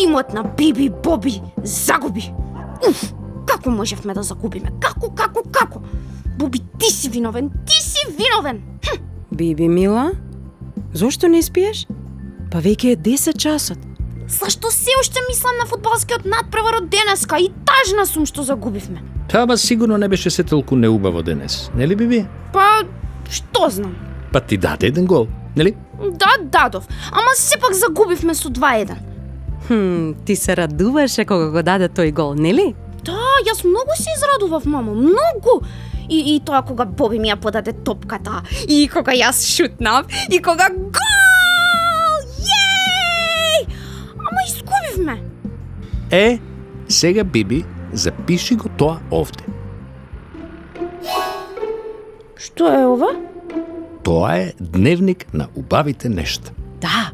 тимот на Биби Боби загуби. Уф, како можевме да загубиме? Како? Боби, ти си виновен, Биби мила, зошто не спиеш? Па веќе е 10 часот. Зашто се уште мислам на фудбалскиот надпревар од денеска и тажна сум што загубивме. Ама сигурно не беше се толку неубаво денес, нели Биби? Па, што знам? Па ти даде еден гол, нели? Да, дадов, ама сепак загубивме со 2-1. Ти се радуваше кога го даде тој гол, нели? Да, јас многу се израдував, мамо, многу. И тоа кога Боби ми ја подаде топката, и кога јас шутнав, и кога гол! Јеј! Ама изгубивме. Сега Биби, запиши го тоа овде. Што е ова? Тоа е дневник на убавите нешта. Да,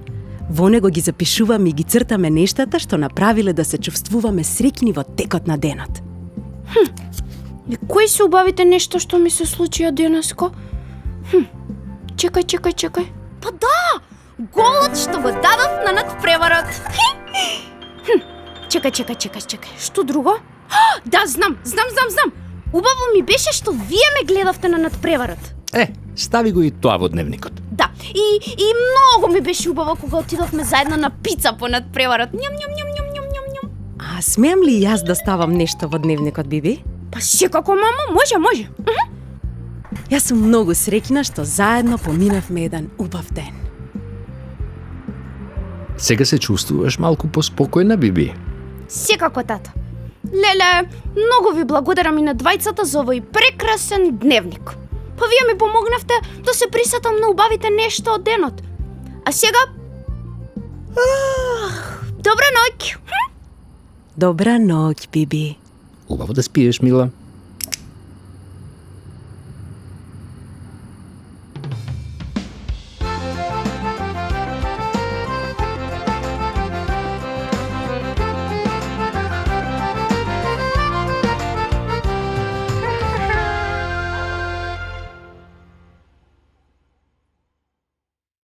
во него ги запишуваме и ги цртаме нештата што направиле да се чувствуваме среќни во текот на денот. И кои се убавите нешто што ми се случија денеска? Чекај. Па да! Голот што го дадов на надпреварот. Чекај. Што друго? Да, знам. Убаво ми беше што вие ме гледавте на надпреварот. Стави го и тоа во дневникот. Да, и многу ми беше убаво кога отидовме заедно на пица по надпреварот. Ням. А смеам ли јас да ставам нешто во дневникот, Биби? Па секако, мама, може. Јас сум многу среќна што заедно поминавме еден убав ден. Сега се чувствуваш малку поспокојна, Биби? Секако, тато. Леле, многу ви благодарам и на двајцата за овој прекрасен дневник. Па вие ми помогнавте да се присетам на убавите нешто од денот. А сега... Добра ноќ! Добра ноќ, Биби. Убаво да спиеш, мила.